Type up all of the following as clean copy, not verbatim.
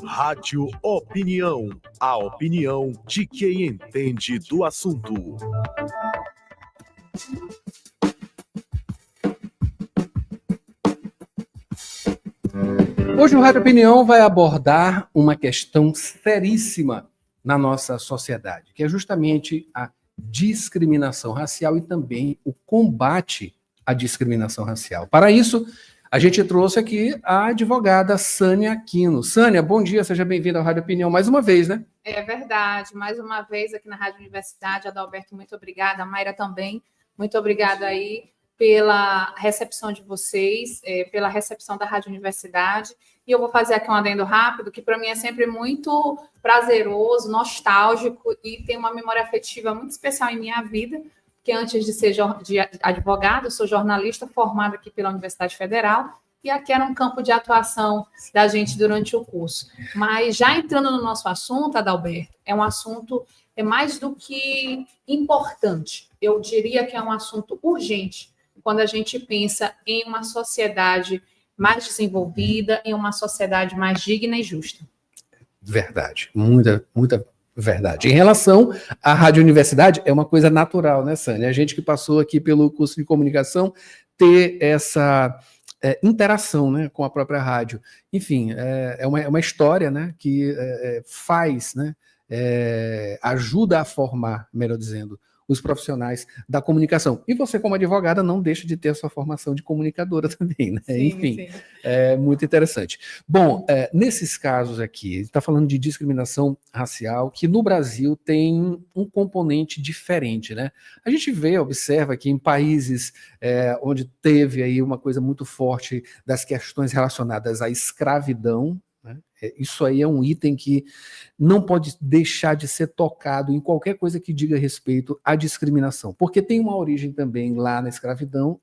Rádio Opinião, a opinião de quem entende do assunto. Hoje o Rádio Opinião vai abordar uma questão seríssima na nossa sociedade, que é justamente a discriminação racial e também o combate à discriminação racial. Para isso, a gente trouxe aqui a advogada Sânia Aquino. Sânia, bom dia, seja bem-vinda ao Rádio Opinião mais uma vez, né? É verdade, mais uma vez aqui na Rádio Universidade. Adalberto, muito obrigada. A Mayra também, muito obrigada aí pela recepção de vocês, pela recepção da Rádio Universidade. E eu vou fazer aqui um adendo rápido, que para mim é sempre muito prazeroso, nostálgico e tem uma memória afetiva muito especial em minha vida, porque antes de ser advogada, eu sou jornalista formada aqui pela Universidade Federal, e aqui era um campo de atuação da gente durante o curso. Mas já entrando no nosso assunto, Adalberto, é um assunto mais do que importante. Eu diria que é um assunto urgente quando a gente pensa em uma sociedade mais desenvolvida, em uma sociedade mais digna e justa. Verdade, muita verdade. Em relação à Rádio Universidade, é uma coisa natural, né, Sânia? A gente que passou aqui pelo curso de comunicação ter essa interação, né, com a própria rádio. Enfim, é uma história, né, que faz, né, ajuda a formar, melhor dizendo, os profissionais da comunicação. E você, como advogada, não deixa de ter a sua formação de comunicadora também, né? Sim, enfim, sim. É muito interessante. Bom, nesses casos aqui, a gente está falando de discriminação racial, que no Brasil tem um componente diferente, né? A gente observa que em países onde teve aí uma coisa muito forte das questões relacionadas à escravidão, né? Isso aí é um item que não pode deixar de ser tocado em qualquer coisa que diga respeito à discriminação, porque tem uma origem também lá na escravidão,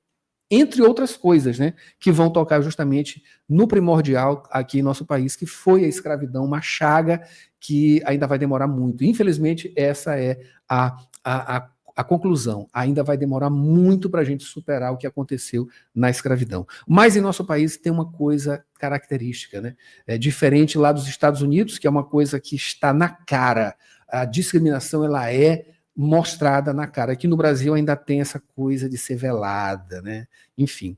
entre outras coisas, né, que vão tocar justamente no primordial aqui em nosso país, que foi a escravidão, uma chaga que ainda vai demorar muito. Infelizmente, essa é a conclusão. Ainda vai demorar muito para a gente superar o que aconteceu na escravidão. Mas em nosso país tem uma coisa característica, né? É diferente lá dos Estados Unidos, que é uma coisa que está na cara. A discriminação, ela é mostrada na cara. Aqui no Brasil ainda tem essa coisa de ser velada, né? Enfim,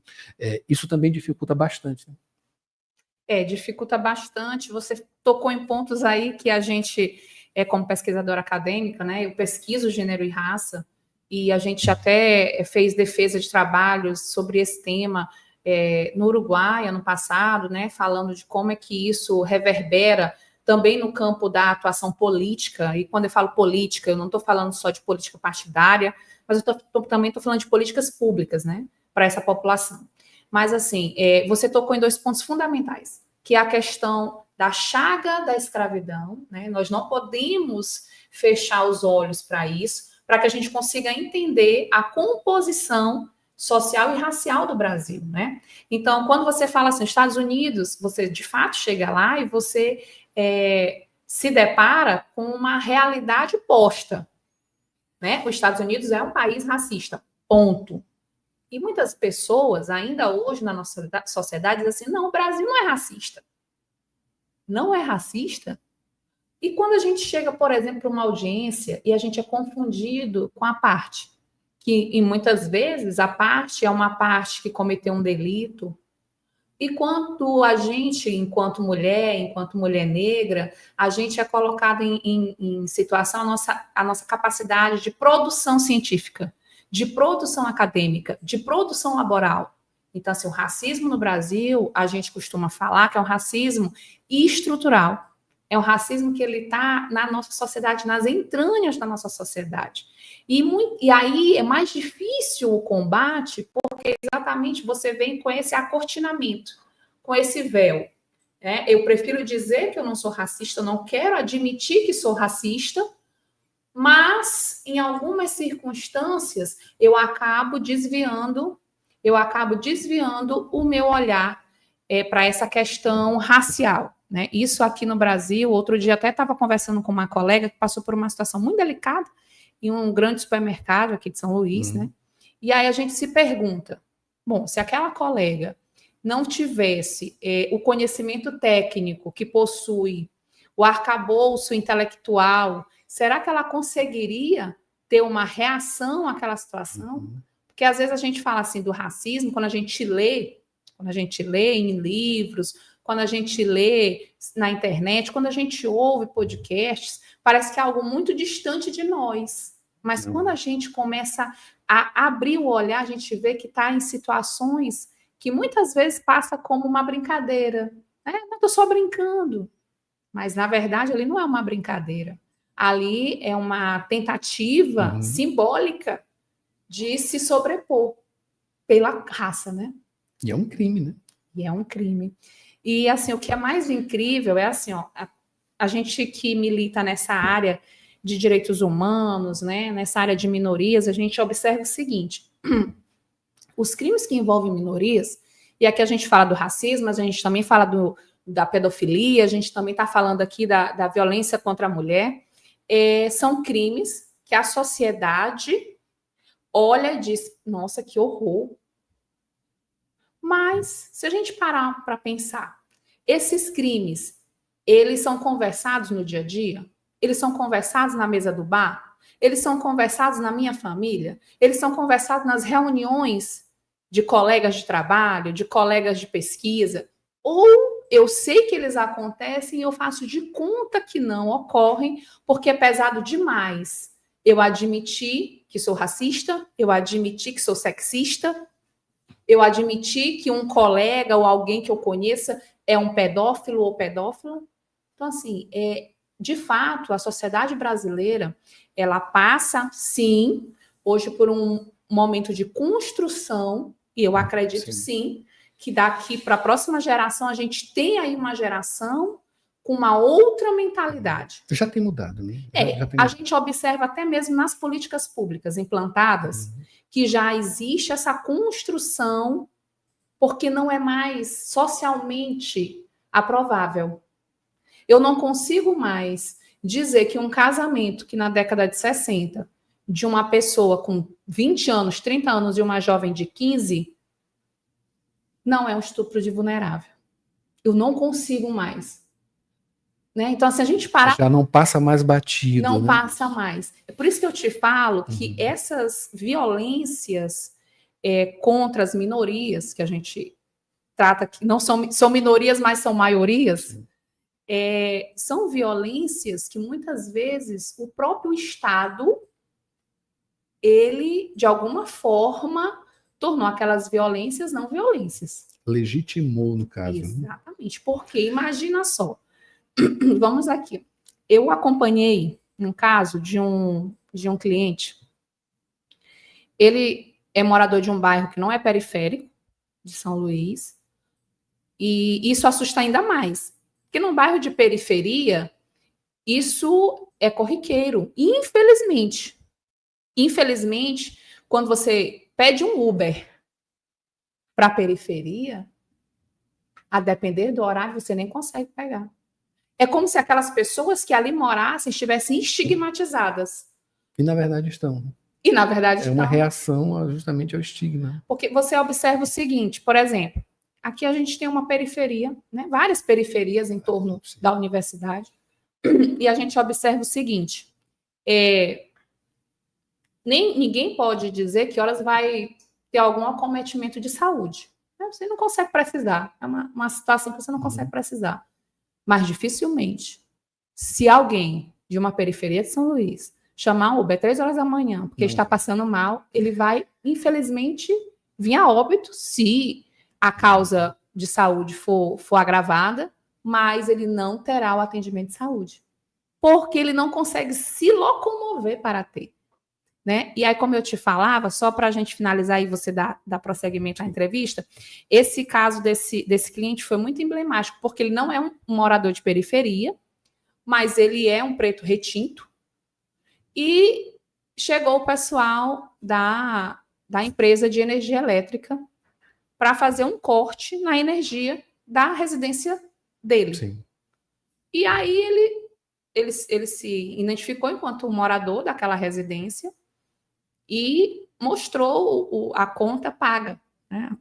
isso também dificulta bastante, né? Dificulta bastante. Você tocou em pontos aí que a gente, como pesquisadora acadêmica, né, eu pesquiso gênero e raça, e a gente até fez defesa de trabalhos sobre esse tema no Uruguai, ano passado, né, falando de como é que isso reverbera também no campo da atuação política. E quando eu falo política, eu não estou falando só de política partidária, mas eu também estou falando de políticas públicas, né, para essa população. Mas, assim, você tocou em dois pontos fundamentais, que é a questão da chaga da escravidão, né? Nós não podemos fechar os olhos para isso, para que a gente consiga entender a composição social e racial do Brasil, né? Então, quando você fala assim, Estados Unidos, você de fato chega lá e você se depara com uma realidade posta, né? Os Estados Unidos é um país racista, ponto. E muitas pessoas, ainda hoje na nossa sociedade, dizem assim, não, o Brasil não é racista. Não é racista? E quando a gente chega, por exemplo, para uma audiência e a gente é confundido com a parte, que e muitas vezes a parte é uma parte que cometeu um delito, e quando a gente, enquanto mulher negra, a gente é colocado em situação, a nossa capacidade de produção científica, de produção acadêmica, de produção laboral. Então, assim, o racismo no Brasil, a gente costuma falar que é um racismo estrutural. É um racismo que ele está na nossa sociedade, nas entranhas da nossa sociedade. E aí é mais difícil o combate, porque exatamente você vem com esse acortinamento, com esse véu. Né? Eu prefiro dizer que eu não sou racista, eu não quero admitir que sou racista, mas em algumas circunstâncias eu acabo desviando o meu olhar para essa questão racial. Né? Isso aqui no Brasil, outro dia até estava conversando com uma colega que passou por uma situação muito delicada em um grande supermercado aqui de São Luís, né? E aí a gente se pergunta, bom, se aquela colega não tivesse o conhecimento técnico que possui, o arcabouço intelectual, será que ela conseguiria ter uma reação àquela situação? Porque às vezes a gente fala assim do racismo, quando a gente lê em livros, quando a gente lê na internet, quando a gente ouve podcasts, parece que é algo muito distante de nós. Mas quando a gente começa a abrir o olhar, a gente vê que está em situações que muitas vezes passa como uma brincadeira. Eu estou só brincando. Mas, na verdade, ali não é uma brincadeira. Ali é uma tentativa simbólica de se sobrepor pela raça, né? E é um crime, né? E é um crime. E, assim, o que é mais incrível é, assim, ó, a gente que milita nessa área de direitos humanos, né, nessa área de minorias, a gente observa o seguinte: os crimes que envolvem minorias, e aqui a gente fala do racismo, mas a gente também fala da pedofilia, a gente também está falando aqui da violência contra a mulher, são crimes que a sociedade olha e diz, nossa, que horror. Mas, se a gente parar para pensar, esses crimes, eles são conversados no dia a dia? Eles são conversados na mesa do bar? Eles são conversados na minha família? Eles são conversados nas reuniões de colegas de trabalho, de colegas de pesquisa? Ou eu sei que eles acontecem e eu faço de conta que não ocorrem, porque é pesado demais eu admitir que sou racista, eu admitir que sou sexista, eu admitir que um colega ou alguém que eu conheça é um pedófilo ou pedófila. Então, assim, de fato, a sociedade brasileira, ela passa, sim, hoje por um momento de construção, e eu acredito, sim, que daqui para a próxima geração a gente tem aí uma geração com uma outra mentalidade. Já tem mudado, né? A gente observa até mesmo nas políticas públicas implantadas que já existe essa construção, porque não é mais socialmente aprovável. Eu não consigo mais dizer que um casamento que na década de 60, de uma pessoa com 20 anos, 30 anos e uma jovem de 15, não é um estupro de vulnerável. Eu não consigo mais. Né? Então, se a gente parar... Já não passa mais batido. Não, né? passa mais. É por isso que eu te falo que essas violências contra as minorias, que a gente trata que não são minorias, mas são maiorias, são violências que muitas vezes o próprio Estado, ele, de alguma forma, tornou aquelas violências não violências. Legitimou, no caso. Exatamente. Porque, imagina só, vamos aqui. Eu acompanhei um caso de um cliente. Ele é morador de um bairro que não é periférico, de São Luís, e isso assusta ainda mais. Porque num bairro de periferia, isso é corriqueiro. E, infelizmente, quando você pede um Uber para a periferia, a depender do horário, você nem consegue pegar. É como se aquelas pessoas que ali morassem estivessem estigmatizadas. E, na verdade, estão. E, na verdade, estão. É uma reação justamente ao estigma. Porque você observa o seguinte, por exemplo, aqui a gente tem uma periferia, né, várias periferias em torno da universidade, e a gente observa o seguinte, ninguém pode dizer que horas vai ter algum acometimento de saúde. Você não consegue precisar. É uma situação que você não consegue precisar. Mas dificilmente, se alguém de uma periferia de São Luís chamar um Uber 3 horas da manhã, porque está passando mal, ele vai, infelizmente, vir a óbito se a causa de saúde for agravada, mas ele não terá o atendimento de saúde. Porque ele não consegue se locomover para ter. Né? E aí, como eu te falava, só para a gente finalizar e você dar prosseguimento à entrevista, esse caso desse cliente foi muito emblemático, porque ele não é um morador de periferia, mas ele é um preto retinto, e chegou o pessoal da empresa de energia elétrica para fazer um corte na energia da residência dele. Sim. E aí ele se identificou enquanto um morador daquela residência, e mostrou a conta paga. Né?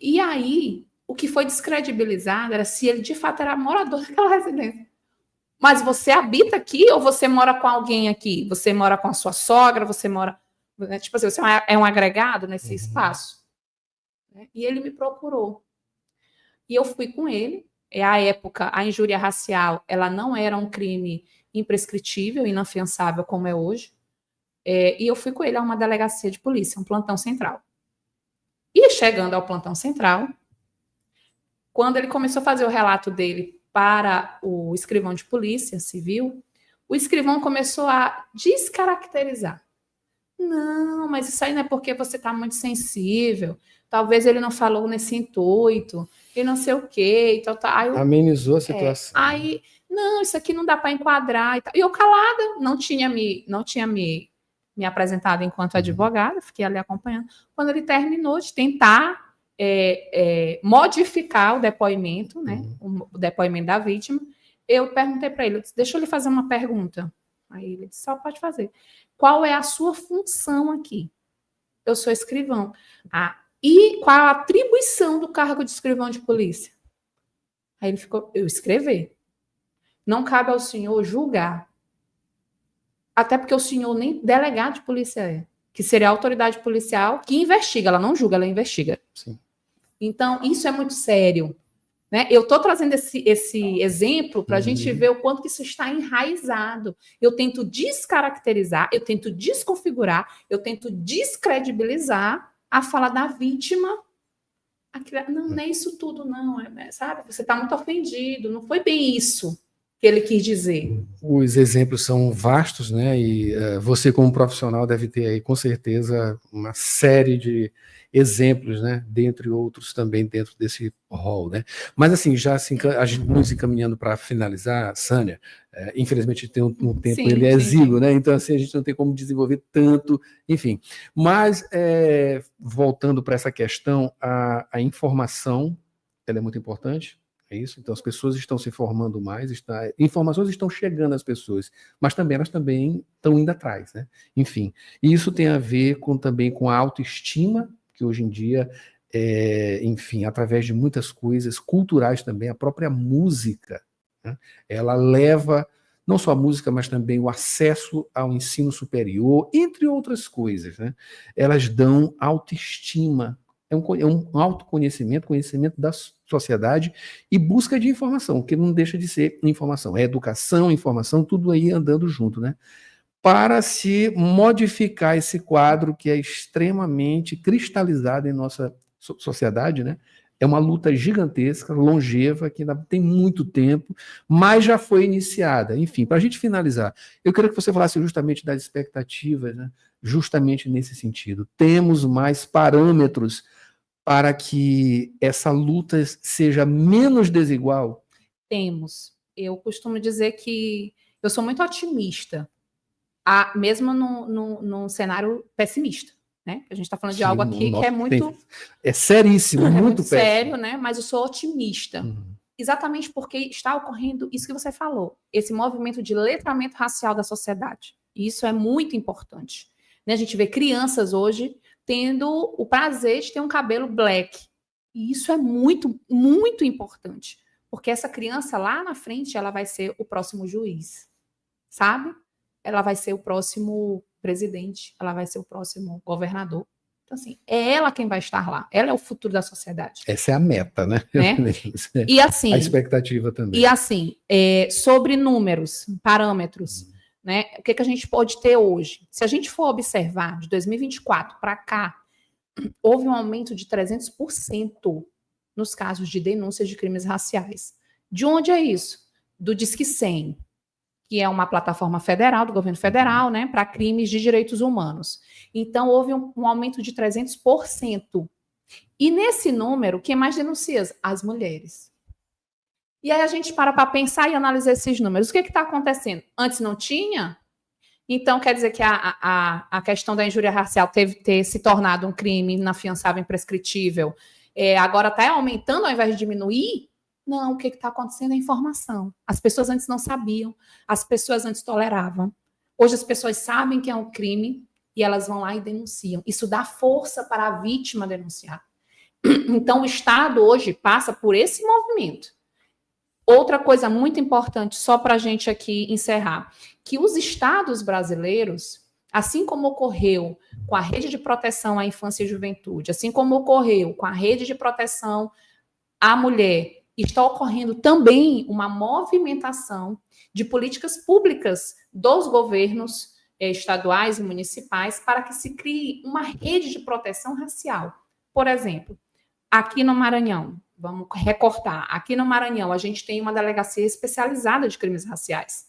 E aí, o que foi descredibilizado era se ele de fato era morador daquela residência. Mas você habita aqui ou você mora com alguém aqui? Você mora com a sua sogra? Você mora... Tipo assim, você é um agregado nesse espaço? E ele me procurou. E eu fui com ele. À época, a injúria racial ela não era um crime imprescritível, inafiançável como é hoje. E eu fui com ele a uma delegacia de polícia, um plantão central. E chegando ao plantão central, quando ele começou a fazer o relato dele para o escrivão de polícia civil, o escrivão começou a descaracterizar. Não, mas isso aí não é porque você está muito sensível. Talvez ele não falou nesse intuito, e não sei o quê. Aí amenizou a situação. Aí, não, isso aqui não dá para enquadrar. E eu calada, não tinha me apresentado enquanto advogada, fiquei ali acompanhando. Quando ele terminou de tentar modificar o depoimento, né, o depoimento da vítima, eu perguntei para ele, eu disse, deixa eu lhe fazer uma pergunta. Aí ele disse, só pode fazer. Qual é a sua função aqui? Eu sou escrivão. E qual a atribuição do cargo de escrivão de polícia? Aí ele ficou, eu escrever. Não cabe ao senhor julgar. Até porque o senhor nem delegado de polícia é. Que seria a autoridade policial que investiga. Ela não julga, ela investiga. Sim. Então, isso é muito sério. Né? Eu estou trazendo esse exemplo para a gente ver o quanto que isso está enraizado. Eu tento descaracterizar, eu tento desconfigurar, eu tento descredibilizar a fala da vítima. Não é isso tudo, não. Sabe? Você está muito ofendido. Não foi bem isso que ele quis dizer. Os exemplos são vastos, né? E você, como profissional, deve ter aí, com certeza, uma série de exemplos, né? Dentre outros também dentro desse rol, né? Mas, assim, já a gente nos encaminhando para finalizar, Sânia, infelizmente tem um tempo, ele é exíguo, né? Então, assim, a gente não tem como desenvolver tanto, enfim. Mas, voltando para essa questão, a informação, ela é muito importante. É isso? Então as pessoas estão se informando mais, informações estão chegando às pessoas, mas elas também estão indo atrás, né? Enfim, e isso tem a ver também com a autoestima, que hoje em dia, enfim, através de muitas coisas culturais também, a própria música, né? Ela leva não só a música, mas também o acesso ao ensino superior, entre outras coisas, né? Elas dão autoestima. É um autoconhecimento, conhecimento da sociedade e busca de informação, que não deixa de ser informação. É educação, informação, tudo aí andando junto, né? Para se modificar esse quadro que é extremamente cristalizado em nossa sociedade, né? É uma luta gigantesca, longeva, que ainda tem muito tempo, mas já foi iniciada. Enfim, para a gente finalizar, eu queria que você falasse justamente das expectativas, né? Justamente nesse sentido. Temos mais parâmetros para que essa luta seja menos desigual? Temos. Eu costumo dizer que eu sou muito otimista, mesmo num cenário pessimista. Né? A gente está falando de algo aqui que é muito... É seríssimo, muito sério, né? Mas eu sou otimista. Exatamente porque está ocorrendo isso que você falou, esse movimento de letramento racial da sociedade. E isso é muito importante. Né? A gente vê crianças hoje tendo o prazer de ter um cabelo black. E isso é muito, muito importante. Porque essa criança lá na frente, ela vai ser o próximo juiz. Sabe? Ela vai ser o próximo presidente. Ela vai ser o próximo governador. Então, assim, é ela quem vai estar lá. Ela é o futuro da sociedade. Essa é a meta, né? E assim... A expectativa também. E assim, sobre números, parâmetros... Né? O que a gente pode ter hoje? Se a gente for observar de 2024 para cá, houve um aumento de 300% nos casos de denúncias de crimes raciais. De onde é isso? Do Disque 100, que é uma plataforma federal, do governo federal, né, para crimes de direitos humanos. Então, houve um aumento de 300%. E nesse número, quem mais denuncia? As mulheres. E aí a gente para pensar e analisar esses números. O que está acontecendo? Antes não tinha? Então, quer dizer que a questão da injúria racial ter se tornado um crime inafiançável, imprescritível, agora está aumentando ao invés de diminuir? Não, o que está acontecendo é informação. As pessoas antes não sabiam, as pessoas antes toleravam. Hoje as pessoas sabem que é um crime e elas vão lá e denunciam. Isso dá força para a vítima denunciar. Então, o Estado hoje passa por esse movimento. Outra coisa muito importante, só para a gente aqui encerrar, que os estados brasileiros, assim como ocorreu com a rede de proteção à infância e juventude, assim como ocorreu com a rede de proteção à mulher, está ocorrendo também uma movimentação de políticas públicas dos governos estaduais e municipais para que se crie uma rede de proteção racial. Por exemplo, aqui no Maranhão, vamos recortar, aqui no Maranhão a gente tem uma delegacia especializada de crimes raciais.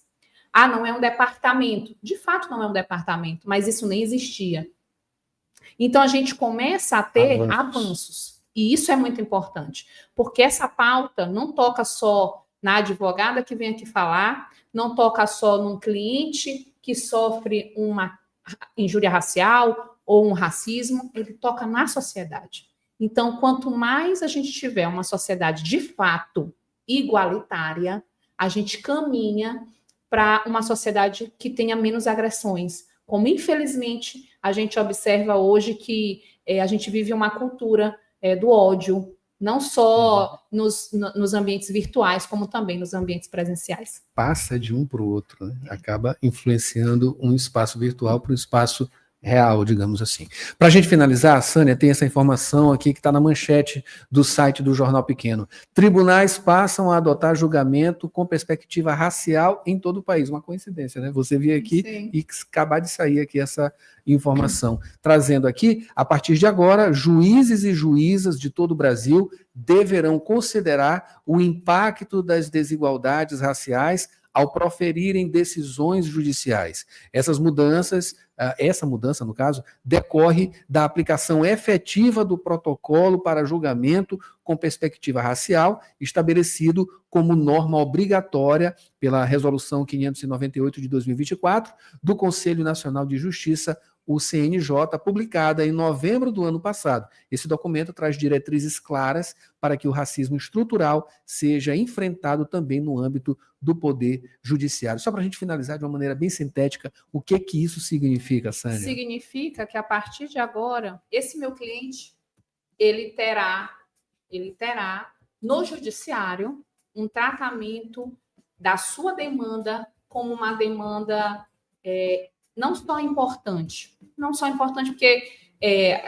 Ah, não é um departamento. De fato, não é um departamento, mas isso nem existia. Então, a gente começa a ter avanços. E isso é muito importante, porque essa pauta não toca só na advogada que vem aqui falar, não toca só num cliente que sofre uma injúria racial ou um racismo, ele toca na sociedade. Então, quanto mais a gente tiver uma sociedade de fato igualitária, a gente caminha para uma sociedade que tenha menos agressões. Como, infelizmente, a gente observa hoje que a gente vive uma cultura do ódio, não só nos ambientes virtuais, como também nos ambientes presenciais. Passa de um para o outro, né? Acaba influenciando um espaço virtual para um espaço real, digamos assim. Para a gente finalizar, Sânia, tem essa informação aqui que está na manchete do site do Jornal Pequeno. Tribunais passam a adotar julgamento com perspectiva racial em todo o país. Uma coincidência, né? Você vir aqui Sim. e acabar de sair aqui essa informação. Trazendo aqui, a partir de agora, juízes e juízas de todo o Brasil deverão considerar o impacto das desigualdades raciais ao proferirem decisões judiciais. Essa mudança, no caso, decorre da aplicação efetiva do protocolo para julgamento com perspectiva racial, estabelecido como norma obrigatória pela Resolução 598 de 2024 do Conselho Nacional de Justiça, o CNJ, publicada em novembro do ano passado. Esse documento traz diretrizes claras para que o racismo estrutural seja enfrentado também no âmbito do Poder Judiciário. Só para a gente finalizar de uma maneira bem sintética, o que isso significa, Sânia? Significa que, a partir de agora, esse meu cliente, ele terá no judiciário um tratamento da sua demanda como uma demanda não só importante porque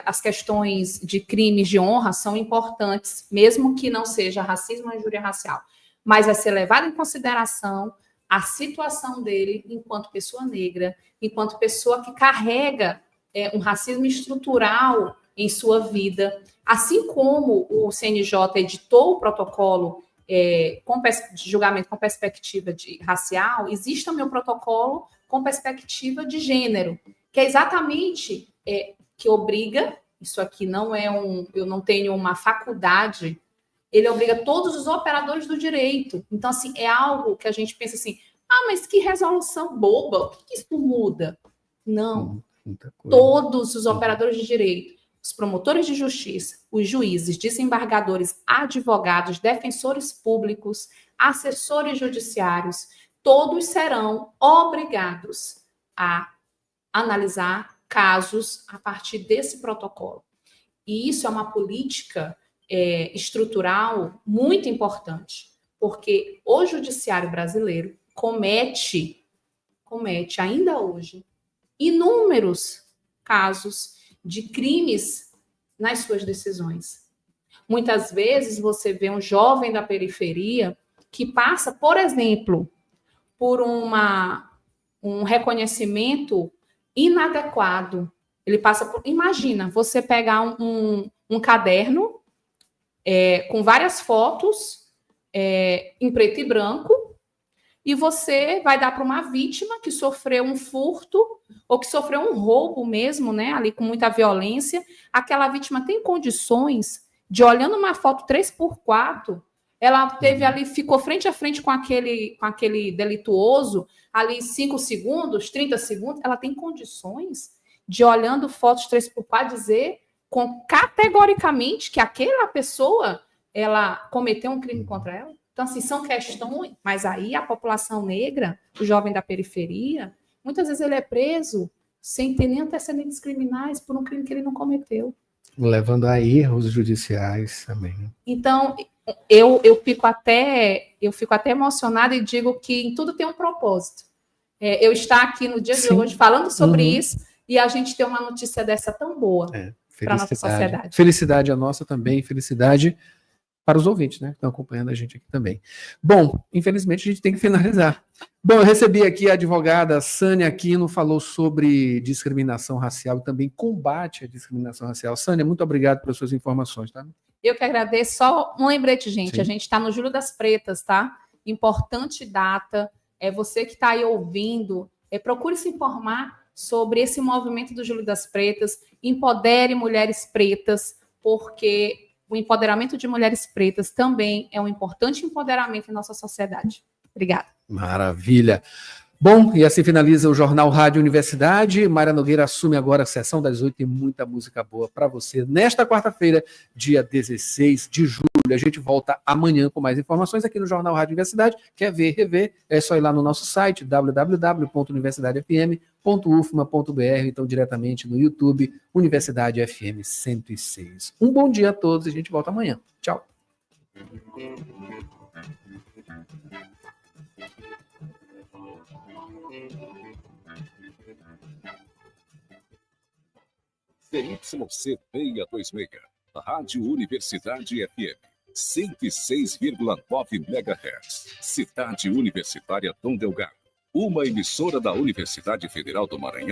as questões de crimes de honra são importantes, mesmo que não seja racismo ou injúria racial, mas vai ser levado em consideração a situação dele enquanto pessoa negra, enquanto pessoa que carrega um racismo estrutural em sua vida, assim como o CNJ editou o protocolo de julgamento com perspectiva racial, existe o meu protocolo com perspectiva de gênero, que é exatamente que obriga, isso aqui não eu não tenho uma faculdade, ele obriga todos os operadores do direito. Então, assim, é algo que a gente pensa assim, mas que resolução boba, o que isso muda? Não, todos os operadores de direito, os promotores de justiça, os juízes, desembargadores, advogados, defensores públicos, assessores judiciários, todos serão obrigados a analisar casos a partir desse protocolo. E isso é uma política estrutural muito importante, porque o judiciário brasileiro comete ainda hoje inúmeros casos de crimes nas suas decisões. Muitas vezes você vê um jovem da periferia que passa, por exemplo, por um reconhecimento inadequado. Ele passa por... Imagina, você pegar um caderno com várias fotos em preto e branco e você vai dar para uma vítima que sofreu um furto ou que sofreu um roubo mesmo, né, ali com muita violência. Aquela vítima tem condições de, olhando uma foto 3x4, ela teve ali, ficou frente a frente com aquele delituoso, ali 5 segundos, 30 segundos, ela tem condições de, olhando fotos 3x4, dizer categoricamente que aquela pessoa, ela cometeu um crime contra ela? Então, assim, são questões, mas aí a população negra, o jovem da periferia, muitas vezes ele é preso sem ter nem antecedentes criminais por um crime que ele não cometeu. Levando a erros judiciais também. Então, eu fico até emocionada e digo que em tudo tem um propósito. Eu estar aqui no dia de hoje falando sobre isso e a gente ter uma notícia dessa tão boa para a nossa sociedade. Felicidade a nossa também, felicidade para os ouvintes, né, que estão acompanhando a gente aqui também. Bom, infelizmente a gente tem que finalizar. Bom, eu recebi aqui a advogada Sânia Aquino, falou sobre discriminação racial e também combate à discriminação racial. Sânia, muito obrigado pelas suas informações, tá? Eu que agradeço. Só um lembrete, gente. Sim. A gente está no Julho das Pretas, tá? Importante data. Você que está aí ouvindo, procure se informar sobre esse movimento do Julho das Pretas. Empodere mulheres pretas, porque o empoderamento de mulheres pretas também é um importante empoderamento em nossa sociedade. Obrigada. Maravilha. Bom, e assim finaliza o Jornal Rádio Universidade. Mayra Nogueira assume agora a sessão das 8 e muita música boa para você. Nesta quarta-feira, dia 16 de julho, a gente volta amanhã com mais informações aqui no Jornal Rádio Universidade. Quer ver, rever? É só ir lá no nosso site, www.universidadefm.ufma.br, então diretamente no YouTube, Universidade FM 106. Um bom dia a todos e a gente volta amanhã. Tchau. ZYC 626, Rádio Universidade FM, 106,9 MHz, Cidade Universitária Dom Delgado, uma emissora da Universidade Federal do Maranhão.